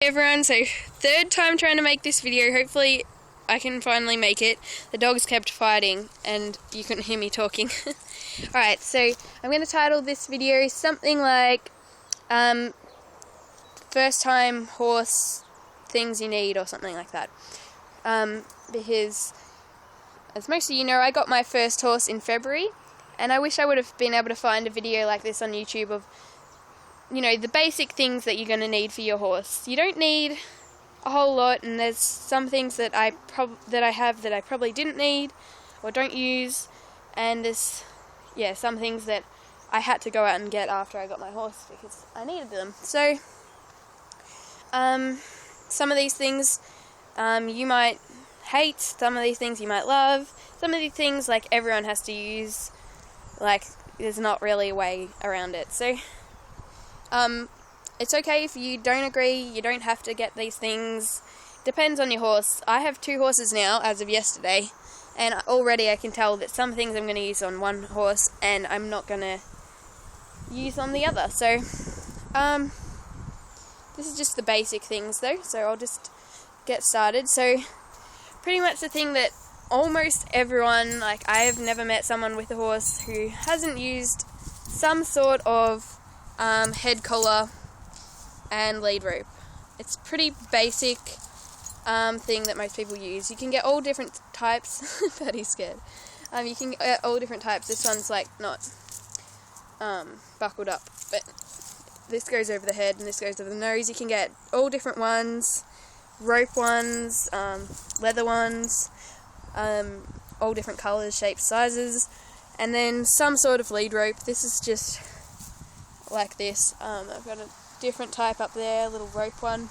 Hey everyone, so third time trying to make this video. Hopefully I can finally make it. The dogs kept fighting and you couldn't hear me talking. Alright, so I'm going to title this video something like first time horse things you need or something like that. Because as most of you know, I got my first horse in February and I wish I would have been able to find a video like this on YouTube of, you know, the basic things that you're going to need for your horse. You don't need a whole lot, and there's some things that I have that I probably didn't need or don't use, and there's some things that I had to go out and get after I got my horse because I needed them. So some of these things you might hate, some of these things you might love, some of these things like everyone has to use, like there's not really a way around it. So it's okay if you don't agree, you don't have to get these things. Depends on your horse. I have 2 horses now, as of yesterday, and already I can tell that some things I'm going to use on one horse and I'm not going to use on the other. So, this is just the basic things though, so I'll just get started. So, pretty much the thing that almost everyone, like I have never met someone with a horse who hasn't used some sort of head collar and lead rope. It's pretty basic thing that most people use. You can get all different types. Patty's scared. You can get all different types. This one's like not buckled up, but this goes over the head and this goes over the nose. You can get all different ones, rope ones, leather ones, all different colours, shapes, sizes, and then some sort of lead rope. This is just like this. I've got a different type up there, a little rope one.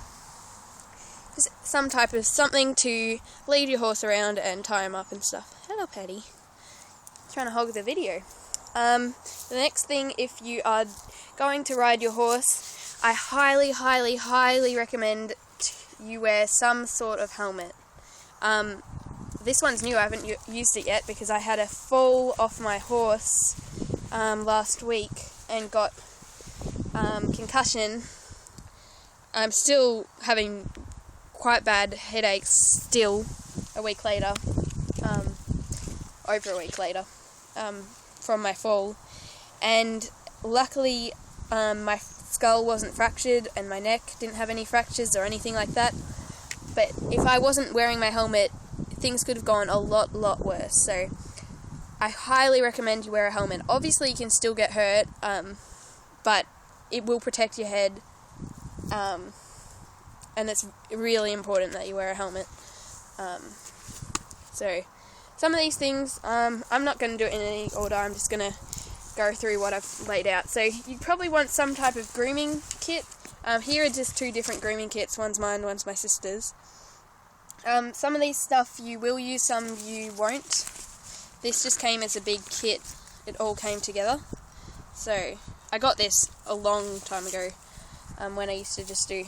Just some type of something to lead your horse around and tie him up and stuff. Hello, Patty. Trying to hog the video. The next thing, if you are going to ride your horse, I highly, highly, highly recommend you wear some sort of helmet. This one's new. I haven't used it yet because I had a fall off my horse last week and got concussion. I'm still having quite bad headaches still a week later, over a week later, from my fall, and luckily my skull wasn't fractured and my neck didn't have any fractures or anything like that, but if I wasn't wearing my helmet, things could have gone a lot worse. So I highly recommend you wear a helmet. Obviously you can still get hurt, but it will protect your head, and it's really important that you wear a helmet. So some of these things, I'm not going to do it in any order, I'm just going to go through what I've laid out. So you'd probably want some type of grooming kit. Here are just 2 different grooming kits, one's mine, one's my sister's. Some of these stuff you will use, some you won't. This just came as a big kit, it all came together. So I got this a long time ago, when I used to just do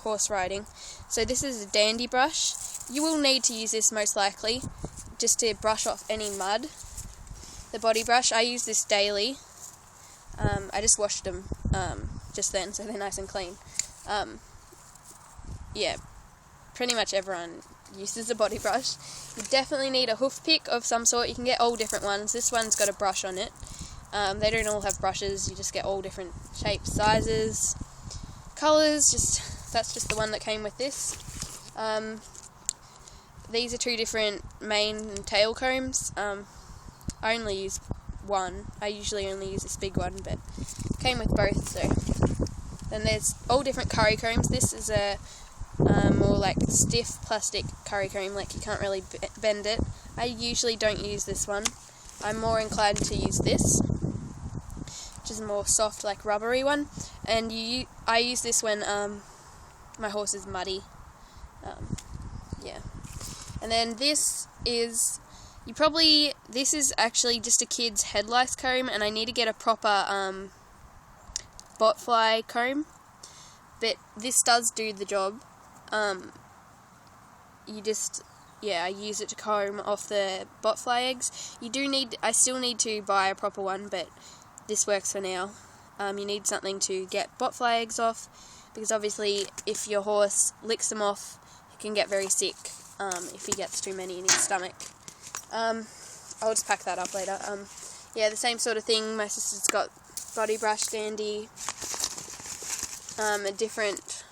horse riding. So this is a dandy brush. You will need to use this most likely, just to brush off any mud. The body brush, I use this daily. I just washed them just then, so they're nice and clean. Yeah, pretty much everyone uses a body brush. You definitely need a hoof pick of some sort. You can get all different ones. This one's got a brush on it. They don't all have brushes, you just get all different shapes, sizes, colours, that's just the one that came with this. These are 2 different mane and tail combs. I only use one, I usually only use this big one, but it came with both. So then there's all different curry combs. This is a more like stiff plastic curry comb, like you can't really bend it. I usually don't use this one. I'm more inclined to use this, which is a more soft, like rubbery one, and I use this when my horse is muddy. And then this is actually just a kid's head lice comb, and I need to get a proper botfly comb, but this does do the job. I use it to comb off the botfly eggs. I still need to buy a proper one, but this works for now. You need something to get botfly eggs off, because obviously if your horse licks them off, he can get very sick if he gets too many in his stomach. I'll just pack that up later. Yeah, the same sort of thing. My sister's got Body Brush Dandy, a different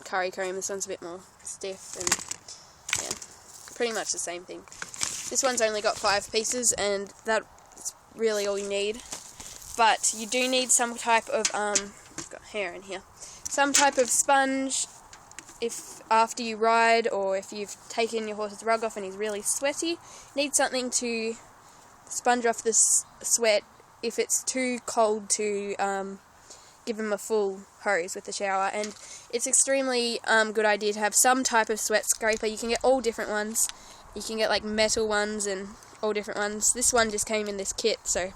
curry comb. This one's a bit more stiff, and yeah, pretty much the same thing. This one's only got 5 pieces, and that's really all you need. But you do need some type of, I've got hair in here, some type of sponge if after you ride, or if you've taken your horse's rug off and he's really sweaty. You need something to sponge off this sweat if it's too cold to give him a full hose with the shower. And it's extremely good idea to have some type of sweat scraper. You can get all different ones. You can get like metal ones and all different ones. This one just came in this kit, so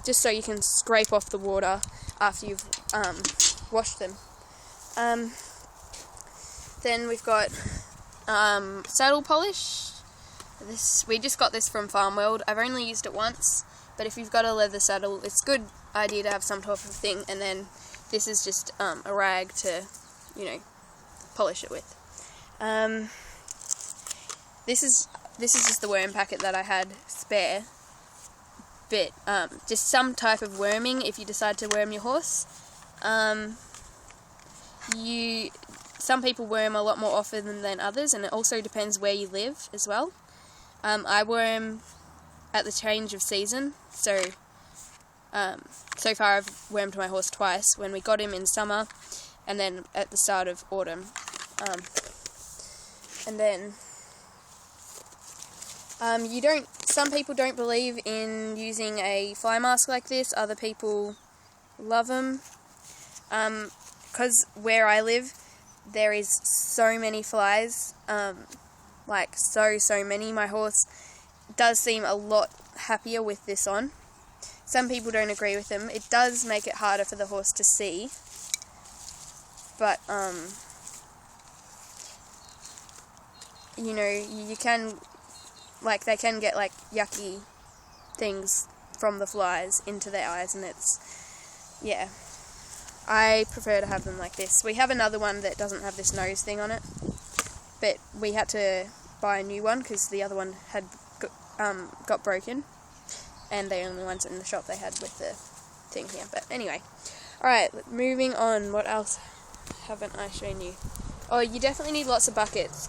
just so you can scrape off the water after you've washed them. Then we've got saddle polish. We just got this from Farm World. I've only used it once, but if you've got a leather saddle, it's a good idea to have some type of thing. And then this is just a rag to, polish it with. This is just the worm packet that I had spare. But just some type of worming if you decide to worm your horse. Some people worm a lot more often than others, and it also depends where you live as well. I worm at the change of season, so far I've wormed my horse twice, when we got him in summer and then at the start of autumn. And then some people don't believe in using a fly mask like this. Other people love them. Because where I live, there is so many flies, so many. My horse does seem a lot happier with this on. Some people don't agree with them. It does make it harder for the horse to see, but you can, they can get yucky things from the flies into their eyes, and I prefer to have them like this. We have another one that doesn't have this nose thing on it, but we had to buy a new one because the other one had got broken, and the only ones in the shop they had with the thing here. But anyway, alright, moving on. What else haven't I shown you? Oh, you definitely need lots of buckets.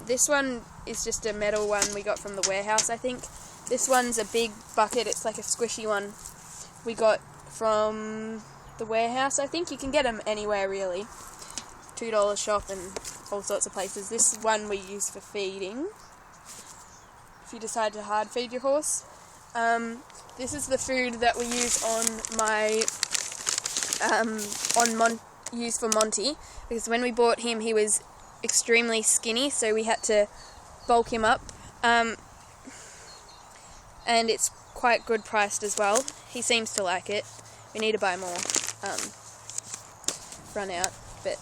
This one is just a metal one we got from the warehouse, I think. This one's a big bucket. It's like a squishy one we got from the warehouse, I think. You can get them anywhere, really. $2 shop and all sorts of places. This one we use for feeding, if you decide to hard feed your horse. This is the food that we use on use for Monty, because when we bought him he was extremely skinny, so we had to bulk him up, and it's quite good priced as well. He seems to like it. We need to buy more. Run out, but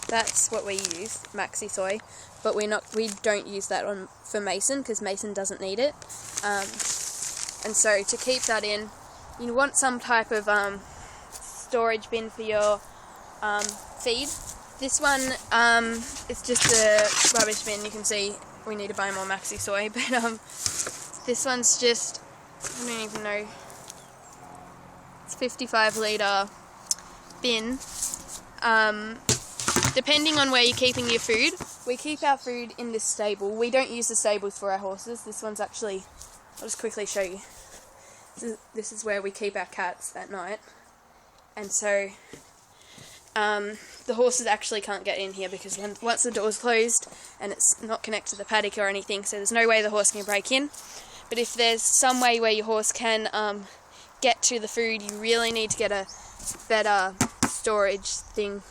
that's what we use, Maxi Soy. But we don't use that for Mason, because Mason doesn't need it. And so to keep that in, you want some type of storage bin for your feed. This one it's just a rubbish bin. You can see we need to buy more Maxi Soy, but this one's just, I don't even know, it's 55 litre bin. Depending on where you're keeping your food, we keep our food in this stable. We don't use the stables for our horses. This one's actually, I'll just quickly show you. This is where we keep our cats at night, and so the horses actually can't get in here, because once the door's closed and it's not connected to the paddock or anything, so there's no way the horse can break in. But if there's some way where your horse can get to the food, you really need to get a better storage thing,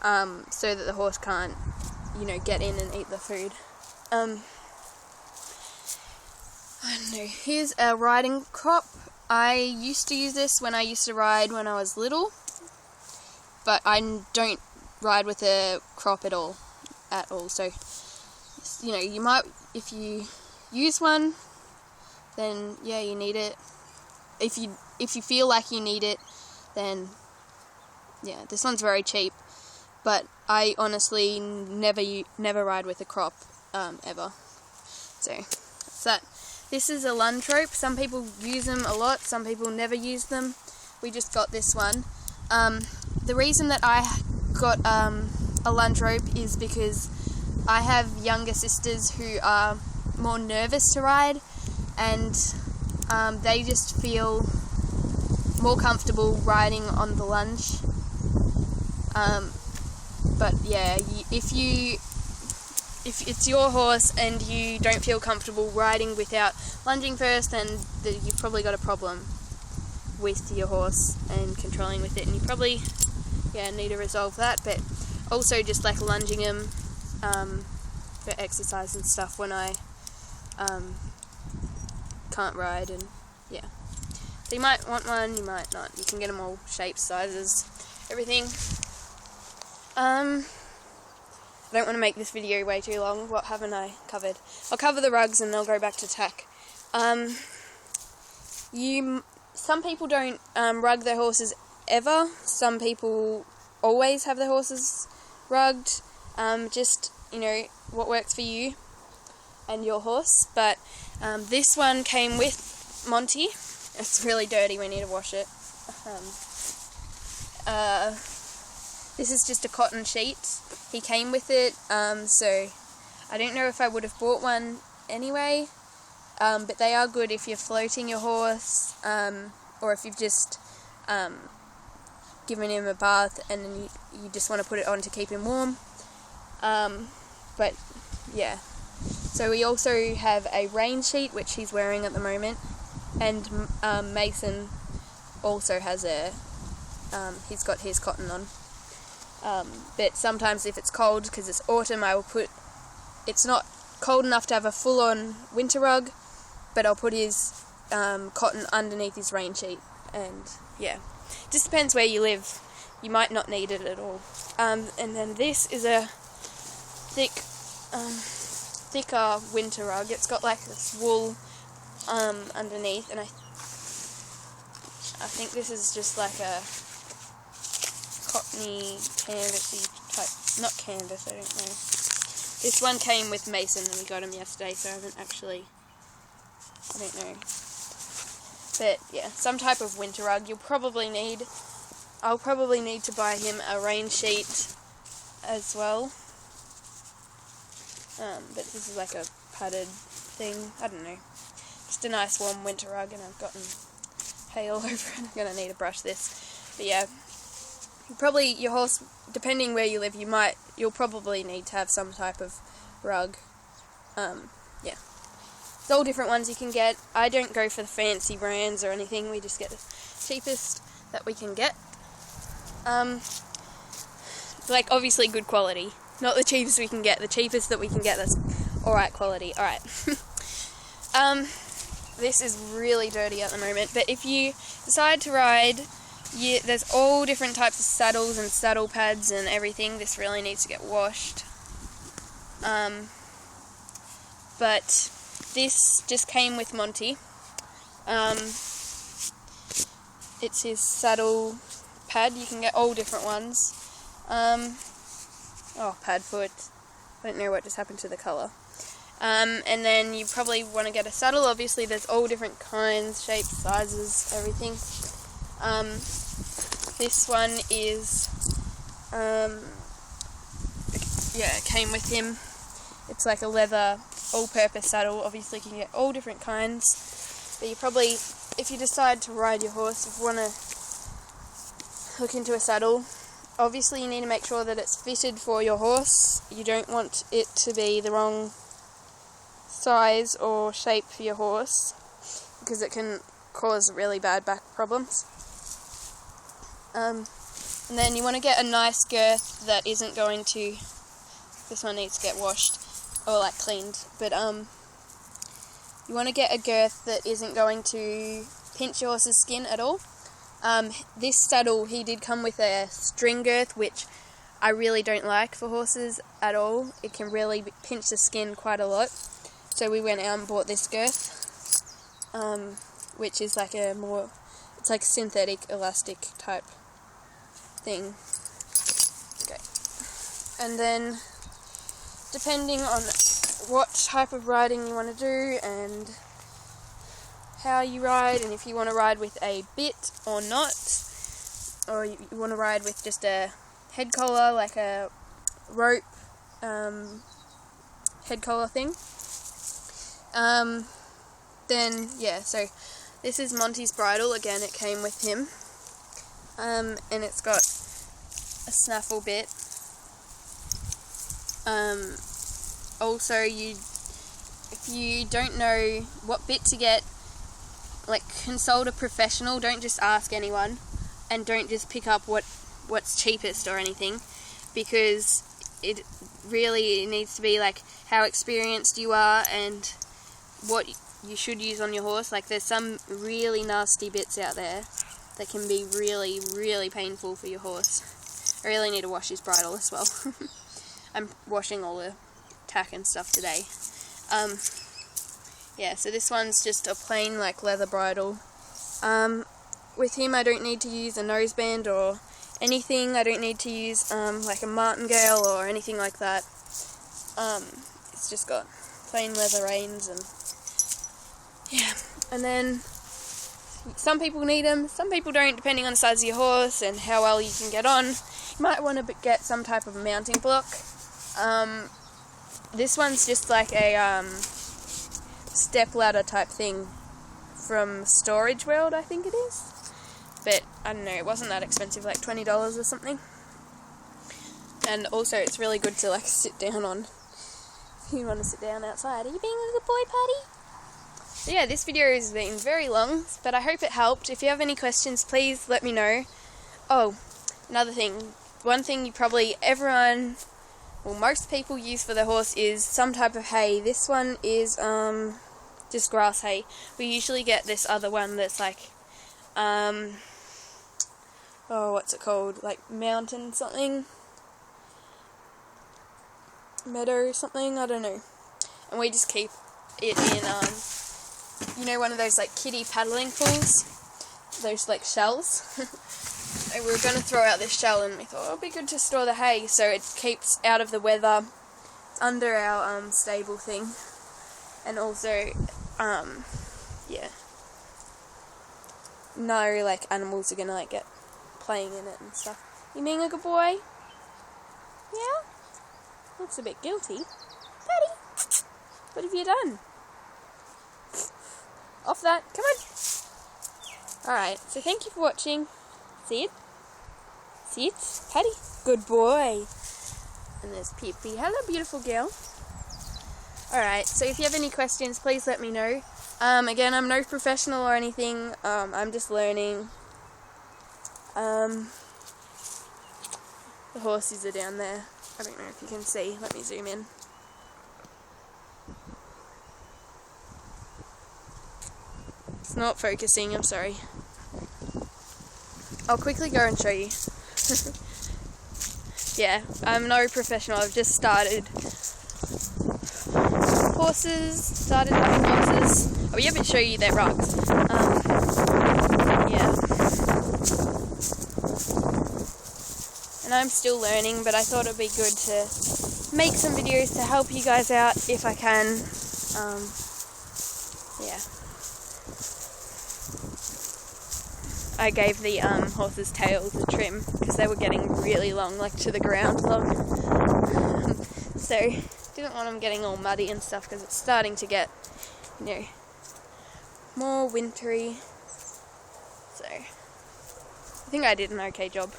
so that the horse can't, get in and eat the food. I don't know. Here's a riding crop. I used to use this when I used to ride when I was little, but I don't ride with a crop at all. So, you might, if you use one, then yeah, you need it. If you feel like you need it, then yeah, this one's very cheap, but I honestly never ride with a crop ever. So that's that. This is a lunge rope. Some people use them a lot, some people never use them. We just got this one. The reason that I got a lunge rope is because I have younger sisters who are more nervous to ride, and they just feel more comfortable riding on the lunge. But yeah, if it's your horse and you don't feel comfortable riding without lunging first, then you've probably got a problem with your horse and controlling with it, and you probably need to resolve that. But also just like lunging them for exercise and stuff when I can't ride, and yeah. So you might want one, you might not. You can get them all shapes, sizes, everything. I don't want to make this video way too long. What haven't I covered? I'll cover the rugs and they'll go back to tack. Some people don't rug their horses ever. Some people always have their horses rugged. Just, what works for you and your horse. But this one came with Monty. It's really dirty, we need to wash it. This is just a cotton sheet. He came with it, so I don't know if I would have bought one anyway, but they are good if you're floating your horse, or if you've just given him a bath and then you just want to put it on to keep him warm. But yeah, so we also have a rain sheet which he's wearing at the moment, and Mason also has he's got his cotton on. But sometimes if it's cold, because it's autumn, it's not cold enough to have a full-on winter rug, but I'll put his cotton underneath his rain sheet, and yeah, just depends where you live. You might not need it at all. And then this is a thicker winter rug. It's got like this wool underneath, and I think this is just like a cottony, canvasy type, not canvas, I don't know. This one came with Mason and we got him yesterday, so I don't know. But yeah, some type of winter rug I'll probably need to buy him a rain sheet as well. But this is like a padded thing, I don't know. Just a nice warm winter rug, and I've gotten hay all over it. I'm going to need to brush this. But yeah, probably your horse, depending where you live, you'll probably need to have some type of rug. Yeah, it's all different ones you can get. I don't go for the fancy brands or anything. We just get the cheapest that we can get. Like obviously good quality, not the cheapest we can get. The cheapest that we can get that's alright quality. Alright. This is really dirty at the moment, but if you decide to ride, there's all different types of saddles and saddle pads and everything. This really needs to get washed. But this just came with Monty. It's his saddle pad. You can get all different ones. Pad foot. I don't know what just happened to the colour. And then you probably want to get a saddle. Obviously there's all different kinds, shapes, sizes, everything. This one is, it came with him. It's like a leather, all-purpose saddle. Obviously you can get all different kinds. But you probably, if you decide to ride your horse, if you want to look into a saddle, obviously you need to make sure that it's fitted for your horse. You don't want it to be the wrong size or shape for your horse, because it can cause really bad back problems. And then you want to get a nice girth that isn't going to, this one needs to get washed or like cleaned, but you want to get a girth that isn't going to pinch your horse's skin at all. This saddle, he did come with a string girth, which I really don't like for horses at all. It can really pinch the skin quite a lot. So we went out and bought this girth, which is like it's like synthetic elastic type thing. Okay. And then, depending on what type of riding you want to do and how you ride, and if you want to ride with a bit or not, or you want to ride with just a head collar, like a rope head collar thing, then yeah, so this is Monty's bridle. Again, it came with him, and it's got a snaffle bit. Also, if you don't know what bit to get, like, consult a professional. Don't just ask anyone, and don't just pick up what's cheapest or anything, because it really needs to be like how experienced you are and what you should use on your horse. Like, there's some really nasty bits out there that can be really, really painful for your horse. I really need to wash his bridle as well. I'm washing all the tack and stuff today. Yeah, so this one's just a plain, like, leather bridle. With him, I don't need to use a noseband or anything. I don't need to use like a martingale or anything like that. It's just got plain leather reins, and yeah. And then some people need them, some people don't, depending on the size of your horse and how well you can get on. You might want to get some type of mounting block. This one's just like a step ladder type thing from Storage World, I think it is. But I don't know, it wasn't that expensive, like $20 or something. And also it's really good to, like, sit down on. If you want to sit down outside. Are you being a good boy, Paddy? So yeah, this video has been very long, but I hope it helped. If you have any questions, please let me know. Oh, another thing. One thing you probably most people use for their horse is some type of hay. This one is just grass hay. We usually get this other one that's like what's it called? Like mountain something? Meadow something? I don't know. And we just keep it in one of those like kiddie paddling pools. Those like shells. We were going to throw out this shell, and we thought it'd be good to store the hay so it keeps out of the weather. It's under our stable thing, and also no like animals are gonna like get playing in it and stuff. You being a good boy? Yeah? Looks a bit guilty. Daddy, what have you done? Off that, come on. Alright, so thank you for watching. Sit. Sit. Paddy. Good boy. And there's Pippi. Hello, beautiful girl. Alright, so if you have any questions, please let me know. Again, I'm no professional or anything. I'm just learning. The horses are down there. I don't know if you can see. Let me zoom in. It's not focusing, I'm sorry. I'll quickly go and show you. Yeah, I'm no professional. I've just started having horses. Oh, yeah, but show you their rugs. Yeah. And I'm still learning, but I thought it'd be good to make some videos to help you guys out if I can. Yeah. I gave the horses' tails a trim because they were getting really long, like to the ground long. So, didn't want them getting all muddy and stuff because it's starting to get, more wintry. So, I think I did an okay job.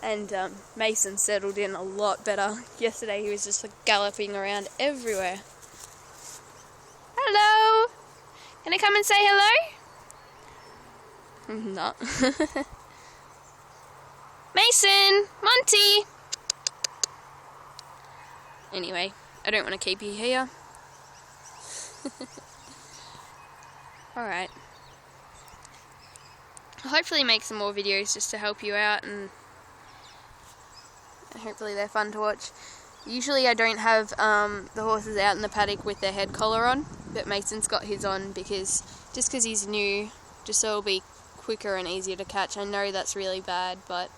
And Mason settled in a lot better. Yesterday he was just like galloping around everywhere. Hello! Can I come and say hello? No. Mason! Monty! Anyway, I don't want to keep you here. Alright. I'll hopefully make some more videos just to help you out, and hopefully they're fun to watch. Usually I don't have the horses out in the paddock with their head collar on, but Mason's got his on because he's new, just so it'll be quicker and easier to catch. I know that's really bad, but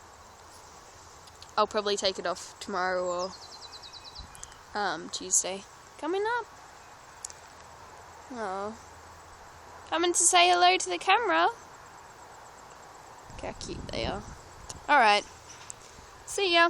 I'll probably take it off tomorrow or Tuesday. Coming up. Oh. Coming to say hello to the camera. Look how cute they are. Alright. See ya.